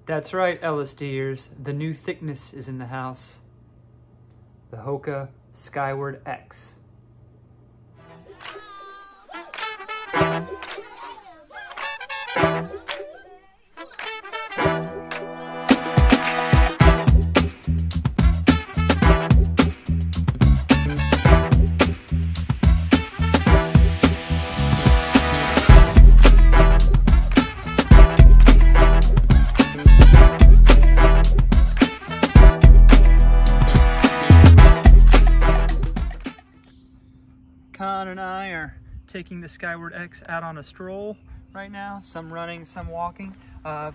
That's right, LSDers. The new thickness is in the house. The Hoka Skyward X. Con and I are taking the Skyward X out on a stroll right now, some running, some walking.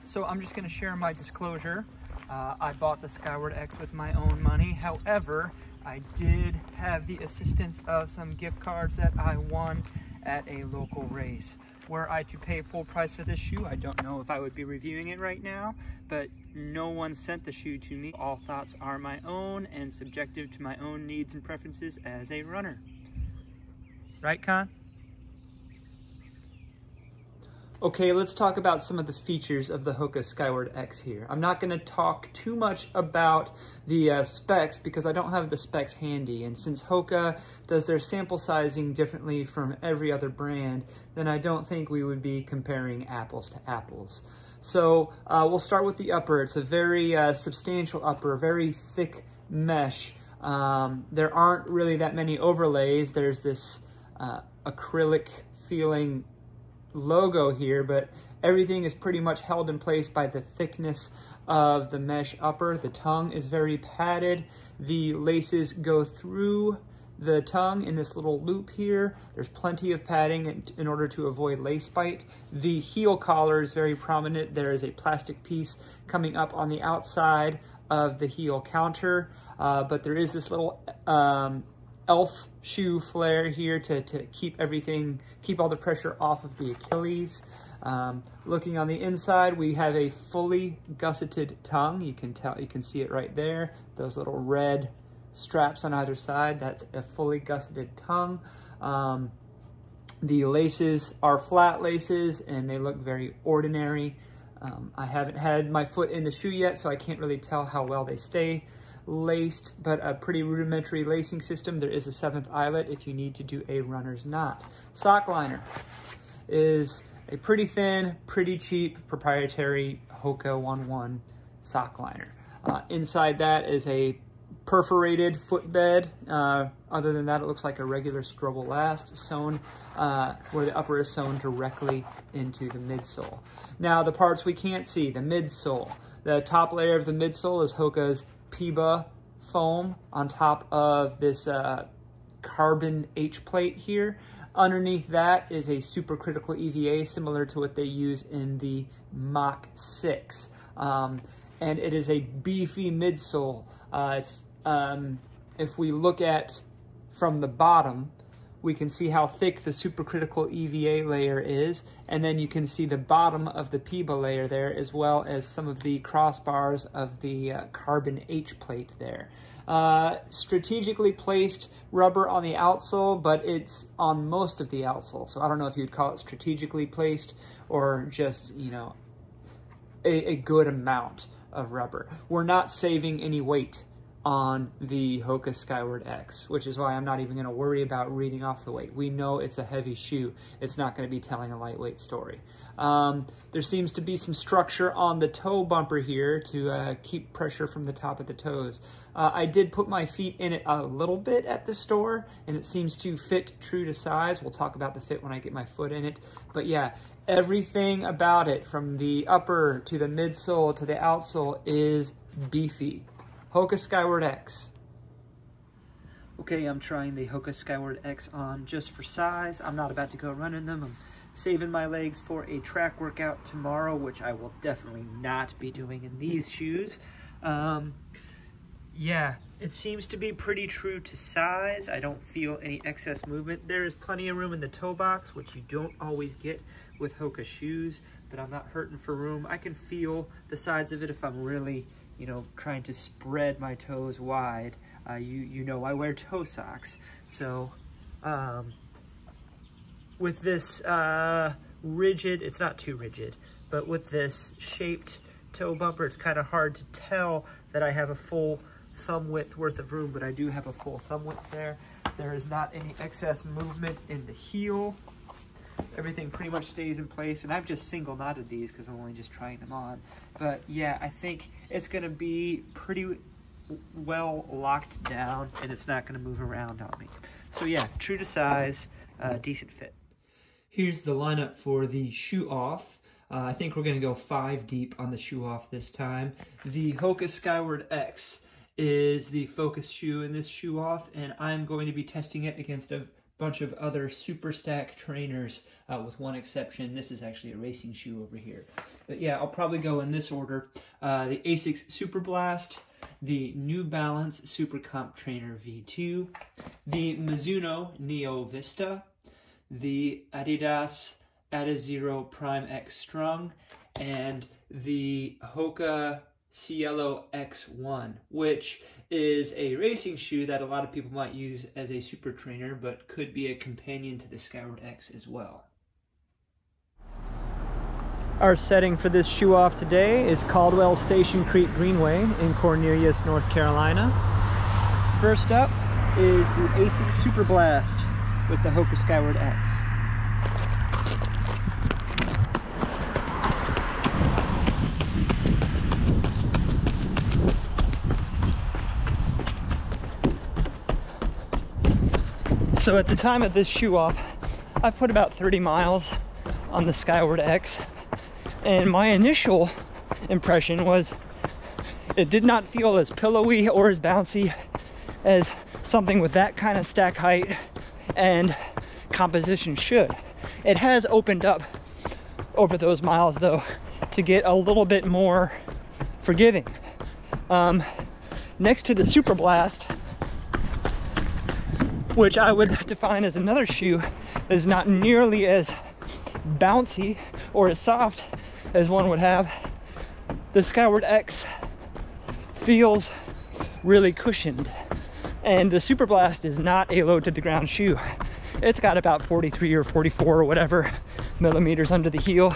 So I'm just going to share my disclosure. I bought the Skyward X with my own money. However, I did have the assistance of some gift cards that I won at a local race. Were I to pay full price for this shoe, I don't know if I would be reviewing it right now, but no one sent the shoe to me. All thoughts are my own and subjective to my own needs and preferences as a runner. Right, Con? Okay, let's talk about some of the features of the Hoka Skyward X here. I'm not going to talk too much about the specs because I don't have the specs handy. And since Hoka does their sample sizing differently from every other brand, then I don't think we would be comparing apples to apples. So we'll start with the upper. It's a very substantial upper, very thick mesh. There aren't really that many overlays. There's this acrylic feeling logo here, but everything is pretty much held in place by the thickness of the mesh upper. The tongue is very padded. The laces go through the tongue in this little loop here. There's plenty of padding in order to avoid lace bite. The heel collar is very prominent. There is a plastic piece coming up on the outside of the heel counter, but there is this little elf shoe flare here to keep all the pressure off of the Achilles. Looking on the inside, we have a fully gusseted tongue. You can see it right there. Those little red straps on either side, that's a fully gusseted tongue. The laces are flat laces and they look very ordinary. I haven't had my foot in the shoe yet, so I can't really tell how well they stay laced, but a pretty rudimentary lacing system. There is a 7th eyelet if you need to do a runner's knot. Sock liner is a pretty thin, pretty cheap, proprietary Hoka 1-1 sock liner. Inside that is a perforated footbed. Other than that, it looks like a regular Superblast sewn, where the upper is sewn directly into the midsole. Now, the parts we can't see, the midsole. The top layer of the midsole is Hoka's PIBA foam on top of this carbon H plate here. Underneath that is a supercritical EVA similar to what they use in the Mach 6. And it is a beefy midsole. If we look at from the bottom, we can see how thick the supercritical EVA layer is, and then you can see the bottom of the PIBA layer there, as well as some of the crossbars of the carbon H plate there. Strategically placed rubber on the outsole, but it's on most of the outsole, so I don't know if you'd call it strategically placed or just, you know, a good amount of rubber. We're not saving any weight on the Hoka Skyward X, which is why I'm not even going to worry about reading off the weight. We know it's a heavy shoe. It's not going to be telling a lightweight story. There seems to be some structure on the toe bumper here to keep pressure from the top of the toes. I did put my feet in it a little bit at the store, and it seems to fit true to size. We'll talk about the fit when I get my foot in it. But yeah, everything about it, from the upper to the midsole to the outsole, is beefy. Hoka Skyward X. Okay, I'm trying the Hoka Skyward X on just for size. I'm not about to go running them. I'm saving my legs for a track workout tomorrow, which I will definitely not be doing in these shoes. Yeah, it seems to be pretty true to size. I don't feel any excess movement. There is plenty of room in the toe box, which you don't always get with Hoka shoes, but I'm not hurting for room. I can feel the sides of it if I'm really, you know, trying to spread my toes wide. You know, I wear toe socks. So with this rigid, it's not too rigid, but with this shaped toe bumper. It's kind of hard to tell that I have a full thumb width worth of room, but I do have a full thumb width there. There is not any excess movement in the heel. Everything pretty much stays in place, and I've just single knotted these because I'm only just trying them on. But yeah, I think it's going to be pretty well locked down, and it's not going to move around on me. So yeah, true to size, decent fit. Here's the lineup for the shoe off. I think we're going to go 5 deep on the shoe off this time. The Hoka Skyward X is the focus shoe in this shoe off, and I'm going to be testing it against a bunch of other super stack trainers, with one exception. This is actually a racing shoe over here. But yeah, I'll probably go in this order. The Asics Superblast, the New Balance Super Comp Trainer V2, the Mizuno Neo Vista, the Adidas Adizero Prime X Strung, and the Hoka Cielo X1, which is a racing shoe that a lot of people might use as a super trainer, but could be a companion to the Skyward X as well. Our setting for this shoe off today is Caldwell Station Creek Greenway in Cornelius, North Carolina. First up is the Asics Superblast with the Hoka Skyward X. So at the time of this shoe off, I've put about 30 miles on the Skyward X, and my initial impression was it did not feel as pillowy or as bouncy as something with that kind of stack height and composition should. It has opened up over those miles though to get a little bit more forgiving. Next to the Superblast, which I would define as another shoe that is not nearly as bouncy or as soft as one would have, the Skyward X feels really cushioned. And the Superblast is not a low to the ground shoe. It's got about 43 or 44 or whatever millimeters under the heel,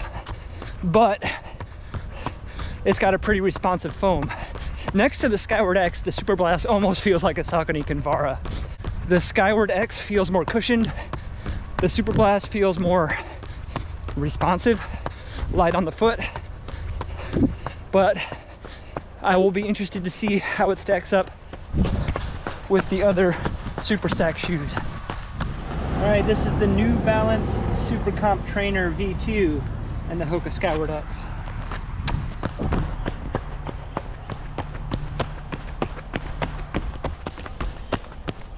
but it's got a pretty responsive foam. Next to the Skyward X, the Superblast almost feels like a Saucony Kinvara. The Skyward X feels more cushioned. The Superblast feels more responsive, light on the foot. But I will be interested to see how it stacks up with the other Super Stack shoes. All right, this is the New Balance Super Comp Trainer V2 and the Hoka Skyward X.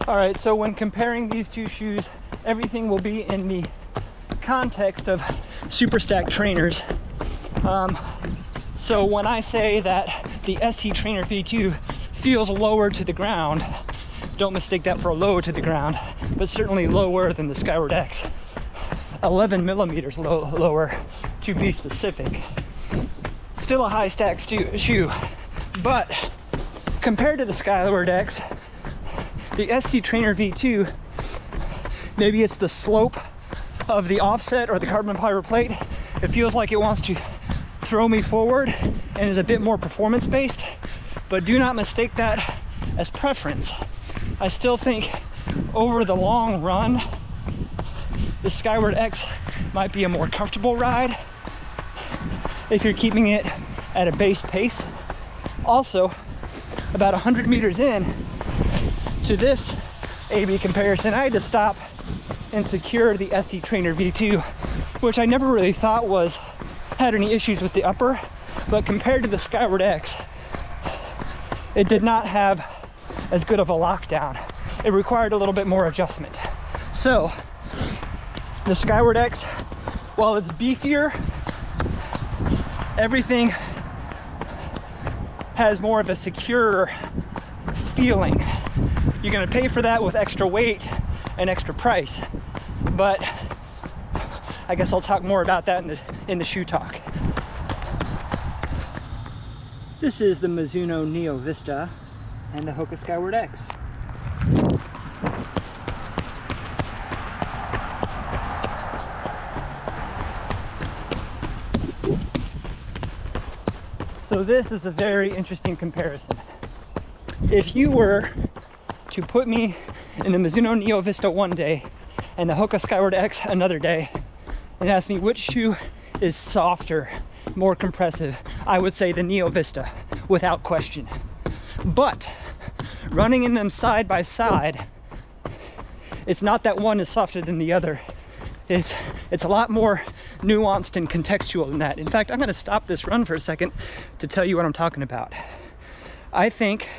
All right, so when comparing these two shoes, everything will be in the context of super stack trainers. So when I say that the SC Trainer V2 feels lower to the ground, don't mistake that for a low to the ground, but certainly lower than the Skyward X. 11 millimeters lower to be specific. Still a high stack shoe, but compared to the Skyward X, the SC Trainer V2, maybe it's the slope of the offset or the carbon fiber plate. It feels like it wants to throw me forward and is a bit more performance based, but do not mistake that as preference. I still think over the long run, the Skyward X might be a more comfortable ride if you're keeping it at a base pace. Also, about 100 meters in to this AB comparison, I had to stop and secure the SC Trainer V2, which I never really thought had any issues with the upper, but compared to the Skyward X, it did not have as good of a lockdown. It required a little bit more adjustment. So the Skyward X, while it's beefier, everything has more of a secure feeling. You're gonna pay for that with extra weight and extra price, but I guess I'll talk more about that in the shoe talk. This is the Mizuno Neo Vista and the Hoka Skyward X. So So this is a very interesting comparison. If you were to put me in the Mizuno Neo Vista one day and the Hoka Skyward X another day and ask me which shoe is softer, more compressive, I would say the Neo Vista without question. But running in them side by side, it's not that one is softer than the other. It's a lot more nuanced and contextual than that. In fact, I'm going to stop this run for a second to tell you what I'm talking about. I think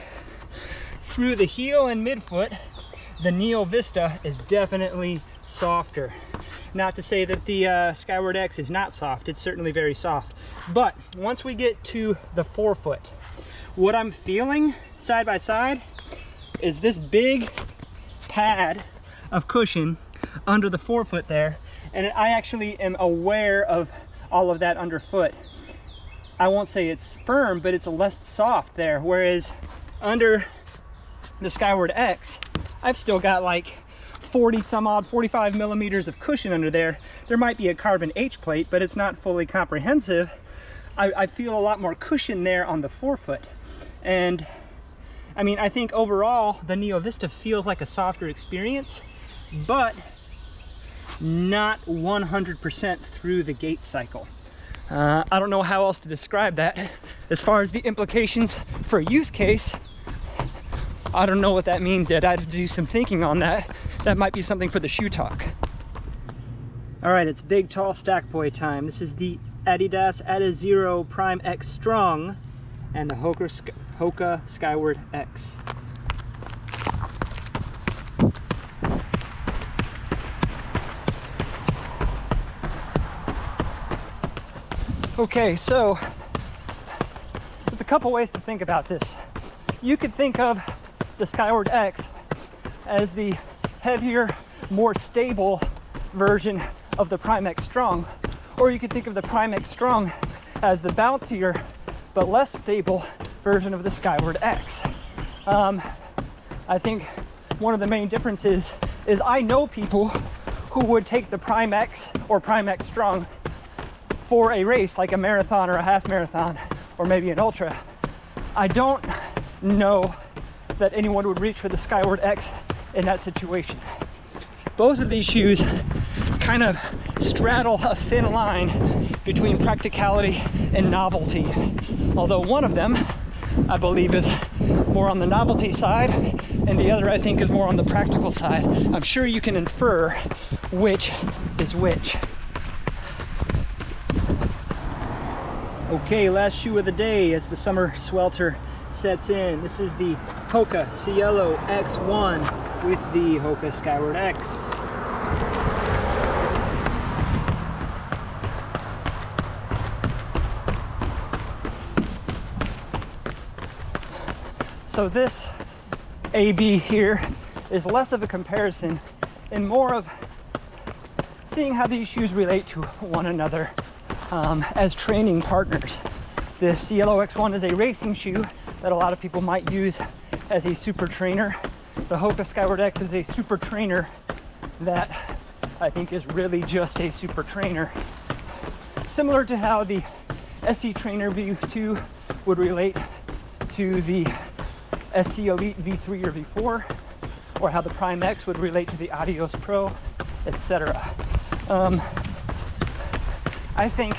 through the heel and midfoot, the Neo Vista is definitely softer. Not to say that the Skyward X is not soft, it's certainly very soft. But once we get to the forefoot, what I'm feeling side by side is this big pad of cushion under the forefoot there, and I actually am aware of all of that underfoot. I won't say it's firm, but it's less soft there, whereas under the Skyward X, I've still got like 40 some odd, 45 millimeters of cushion under there. There might be a carbon H plate, but it's not fully comprehensive. I feel a lot more cushion there on the forefoot. And I mean, I think overall the Neo Vista feels like a softer experience, but not 100% through the gait cycle. I don't know how else to describe that. As far as the implications for use case, I don't know what that means yet. I have to do some thinking on that. That might be something for the shoe talk. All right, it's big, tall stack boy time. This is the Adidas Adizero Prime X Strung and the Hoka Skyward X. Okay, so there's a couple ways to think about this. You could think of the Skyward X as the heavier, more stable version of the Prime X Strung, or you could think of the Prime X Strung as the bouncier but less stable version of the Skyward X. I think one of the main differences is I know people who would take the Prime X or Prime X Strung for a race like a marathon or a half marathon or maybe an ultra. I don't know that anyone would reach for the Skyward X in that situation. Both of these shoes kind of straddle a thin line between practicality and novelty. Although one of them, I believe, is more on the novelty side, and the other, I think, is more on the practical side. I'm sure you can infer which is which. Okay, last shoe of the day as the summer swelter sets in. This is the Hoka Cielo X1 with the Hoka Skyward X. So this AB here is less of a comparison and more of seeing how these shoes relate to one another as training partners. The Cielo X1 is a racing shoe that a lot of people might use as a super trainer. The Hoka Skyward X is a super trainer that I think is really just a super trainer. Similar to how the SC Trainer V2 would relate to the SC Elite V3 or V4, or how the Prime X would relate to the Adios Pro, etc. I think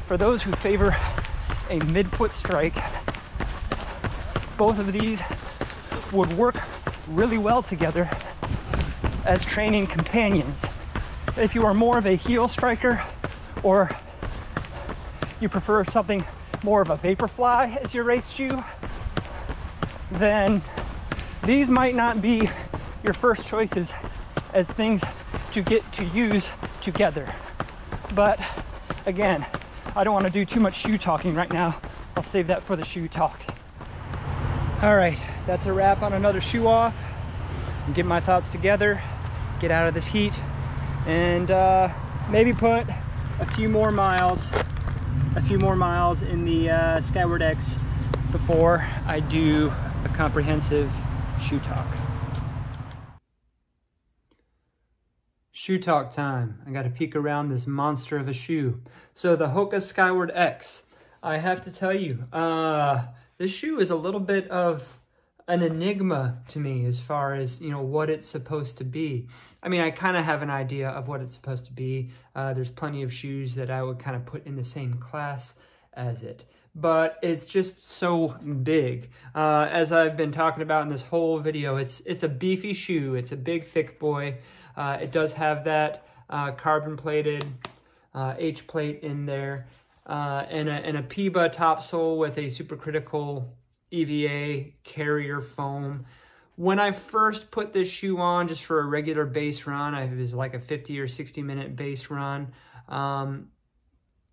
for those who favor a midfoot strike, both of these would work really well together as training companions. If you are more of a heel striker, or you prefer something more of a Vaporfly as your race shoe, then these might not be your first choices as things to get to use together. But again, I don't want to do too much shoe talking right now. I'll save that for the shoe talk. All right, that's a wrap on another shoe off. Get my thoughts together, get out of this heat, and maybe put a few more miles in the Skyward X before I do a comprehensive shoe talk. Shoe talk time. I got to peek around this monster of a shoe. So the Hoka Skyward X. I have to tell you, this shoe is a little bit of an enigma to me as far as, you know, what it's supposed to be. I mean, I kind of have an idea of what it's supposed to be. There's plenty of shoes that I would kind of put in the same class as it, but it's just so big. As I've been talking about in this whole video, it's a beefy shoe. It's a big, thick boy. It does have that carbon-plated H-plate in there, and a PIBA topsole with a supercritical EVA carrier foam. When I first put this shoe on just for a regular base run, it was like a 50 or 60 minute base run,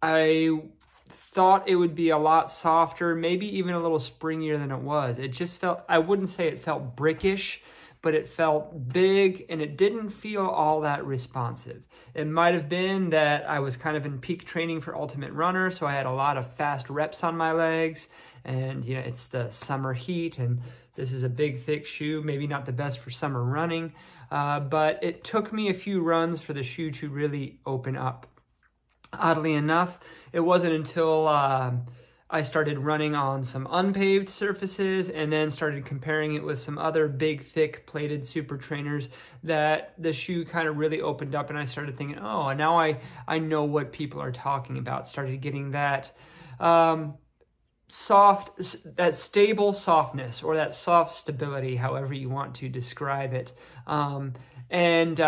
I thought it would be a lot softer, maybe even a little springier than it was. It just felt, I wouldn't say it felt brickish, but it felt big and it didn't feel all that responsive. It might have been that I was kind of in peak training for Ultimate Runner, so I had a lot of fast reps on my legs, and you know, it's the summer heat and this is a big thick shoe, maybe not the best for summer running, but it took me a few runs for the shoe to really open up. Oddly enough, it wasn't until I started running on some unpaved surfaces and then started comparing it with some other big, thick, plated super trainers that the shoe kind of really opened up, and I started thinking, oh, now I know what people are talking about. Started getting that that stable softness, or that soft stability, however you want to describe it, and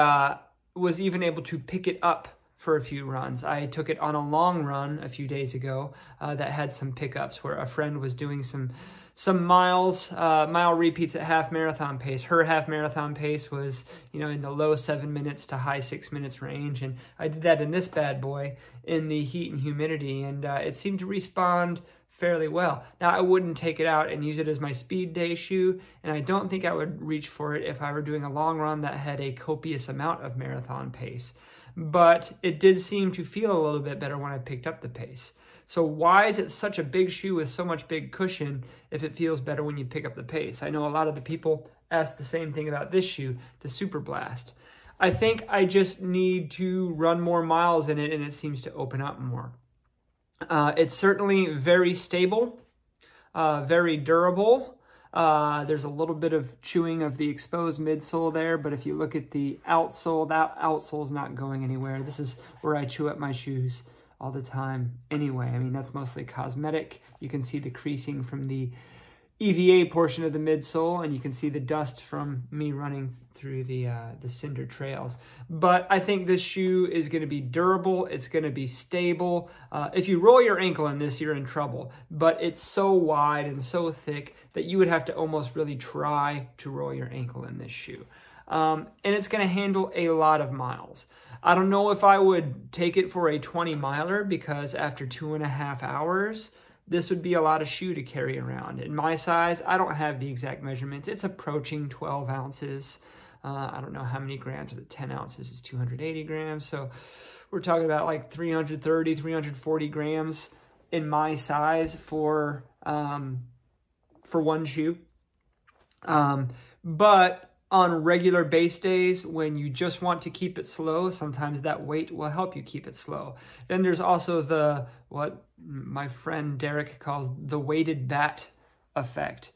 was even able to pick it up for a few runs. I took it on a long run a few days ago that had some pickups where a friend was doing some mile repeats at half marathon pace. Her half marathon pace was, you know, in the low 7 minutes to high 6 minutes range, and I did that in this bad boy in the heat and humidity, and it seemed to respond fairly well. Now, I wouldn't take it out and use it as my speed day shoe, and I don't think I would reach for it if I were doing a long run that had a copious amount of marathon pace. But it did seem to feel a little bit better when I picked up the pace. So why is it such a big shoe with so much big cushion if it feels better when you pick up the pace? I know a lot of the people ask the same thing about this shoe, the Superblast. I think I just need to run more miles in it and it seems to open up more. It's certainly very stable, very durable. There's a little bit of chewing of the exposed midsole there, but if you look at the outsole, that outsole is not going anywhere. This is where I chew up my shoes all the time anyway. I mean, that's mostly cosmetic. You can see the creasing from the EVA portion of the midsole, and you can see the dust from me running through the cinder trails. But I think this shoe is going to be durable. It's going to be stable. If you roll your ankle in this, you're in trouble. But it's so wide and so thick that you would have to almost really try to roll your ankle in this shoe. And it's going to handle a lot of miles. I don't know if I would take it for a 20 miler, because after 2.5 hours, this would be a lot of shoe to carry around. In my size, I don't have the exact measurements. It's approaching 12 ounces. I don't know how many grams. The 10 ounces is 280 grams. So we're talking about like 330, 340 grams in my size for one shoe. But on regular base days, when you just want to keep it slow, sometimes that weight will help you keep it slow. Then there's also what my friend Derek calls the weighted bat effect,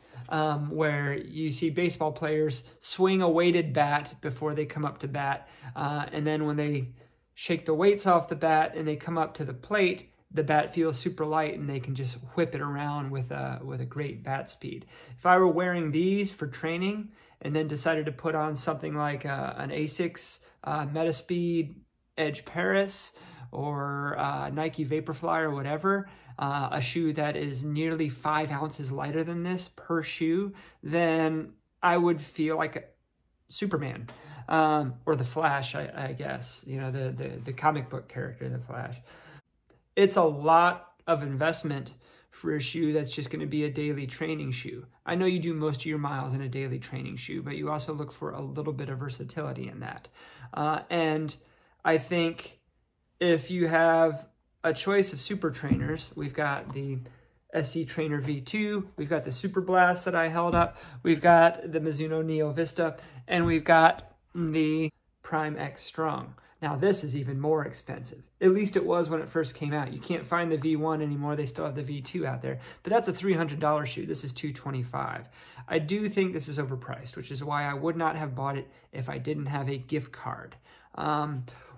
where you see baseball players swing a weighted bat before they come up to bat, and then when they shake the weights off the bat and they come up to the plate, the bat feels super light and they can just whip it around with a great bat speed. If I were wearing these for training and then decided to put on something like an Asics Metaspeed Edge Paris or Nike Vaporfly or whatever, a shoe that is nearly 5 ounces lighter than this per shoe, then I would feel like a Superman, or the Flash, I guess, you know, the comic book character, the Flash. It's a lot of investment for a shoe that's just going to be a daily training shoe. I know you do most of your miles in a daily training shoe, but you also look for a little bit of versatility in that. And I think if you have a choice of super trainers, we've got the SC Trainer V2, we've got the Superblast that I held up, we've got the Mizuno Neo Vista, and we've got the Prime X Strung. Now this is even more expensive. At least it was when it first came out. You can't find the V1 anymore. They still have the V2 out there, but that's a $300 shoe. This is $225. I do think this is overpriced, which is why I would not have bought it if I didn't have a gift card.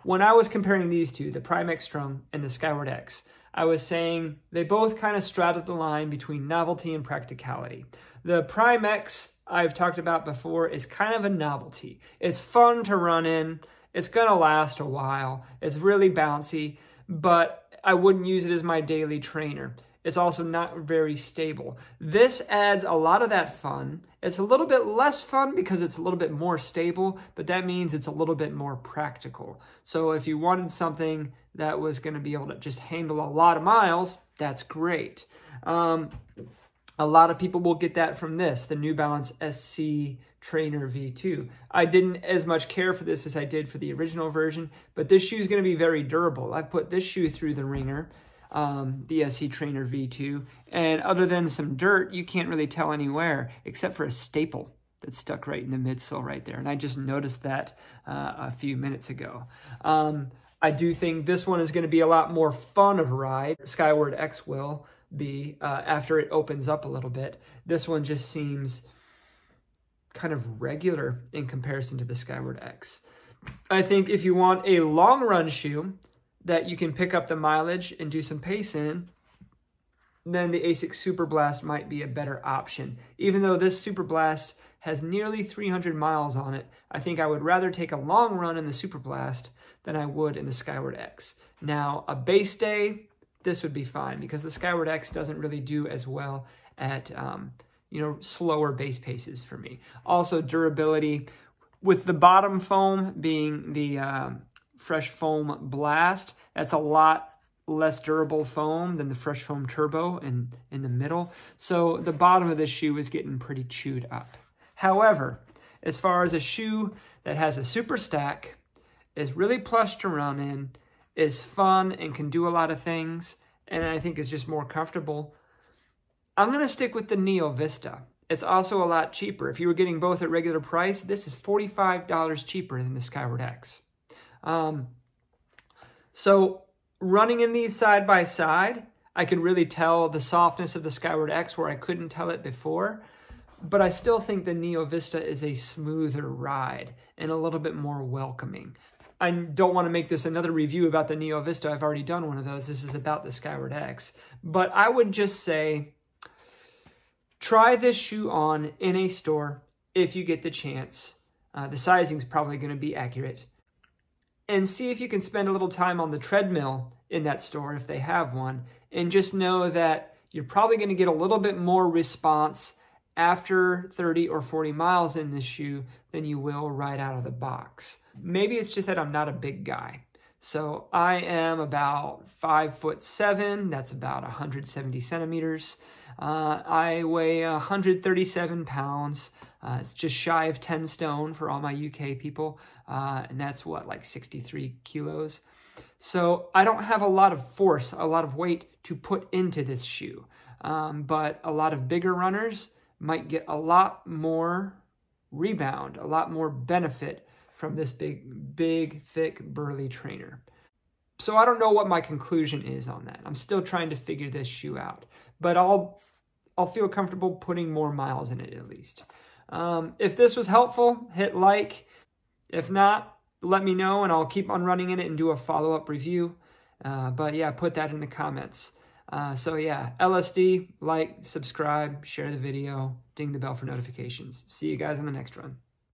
When I was comparing these two, the Prime X Strung and the Skyward X, I was saying they both kind of straddled the line between novelty and practicality. The Prime X I've talked about before is kind of a novelty. It's fun to run in. It's going to last a while. It's really bouncy, but I wouldn't use it as my daily trainer. It's also not very stable. This adds a lot of that fun. It's a little bit less fun because it's a little bit more stable, but that means it's a little bit more practical. So if you wanted something that was going to be able to just handle a lot of miles, that's great. A lot of people will get that from this, the New Balance SC Trainer V2. I didn't as much care for this as I did for the original version, but this shoe is going to be very durable. I've put this shoe through the ringer, the SC Trainer V2, and other than some dirt, you can't really tell anywhere except for a staple that's stuck right in the midsole right there, and I just noticed that a few minutes ago. I do think this one is going to be a lot more fun of a ride. Skyward X will be after it opens up a little bit. This one just seems kind of regular in comparison to the Skyward X. I think if you want a long run shoe that you can pick up the mileage and do some pace in, then the Asics Superblast might be a better option. Even though this Superblast has nearly 300 miles on it, I think I would rather take a long run in the Superblast than I would in the Skyward X. Now, a base day, this would be fine because the Skyward X doesn't really do as well at slower base paces for me. Also, durability, with the bottom foam being the Fresh Foam Blast, that's a lot less durable foam than the Fresh Foam Turbo in the middle. So the bottom of this shoe is getting pretty chewed up. However, as far as a shoe that has a super stack, is really plush to run in, is fun and can do a lot of things, and I think is just more comfortable, I'm going to stick with the Neo Vista. It's also a lot cheaper. If you were getting both at regular price, this is $45 cheaper than the Skyward X. So running in these side by side, I could really tell the softness of the Skyward X where I couldn't tell it before, but I still think the Neo Vista is a smoother ride and a little bit more welcoming. I don't want to make this another review about the Neo Vista. I've already done one of those. This is about the Skyward X. But I would just say, try this shoe on in a store if you get the chance. The sizing's probably going to be accurate. And see if you can spend a little time on the treadmill in that store if they have one. And just know that you're probably going to get a little bit more response after 30 or 40 miles in this shoe than you will right out of the box. Maybe it's just that I'm not a big guy. So I am about 5'7", that's about 170 centimeters. I weigh 137 pounds. It's just shy of 10 stone for all my UK people. And that's what, like 63 kilos. So I don't have a lot of force, a lot of weight to put into this shoe. But a lot of bigger runners might get a lot more rebound, a lot more benefit from this big, thick, burly trainer. So I don't know what my conclusion is on that. I'm still trying to figure this shoe out, but I'll feel comfortable putting more miles in it at least. If this was helpful, hit like. If not, let me know and I'll keep on running in it and do a follow-up review. But yeah, put that in the comments. So yeah, LSD, like, subscribe, share the video, ding the bell for notifications. See you guys on the next run.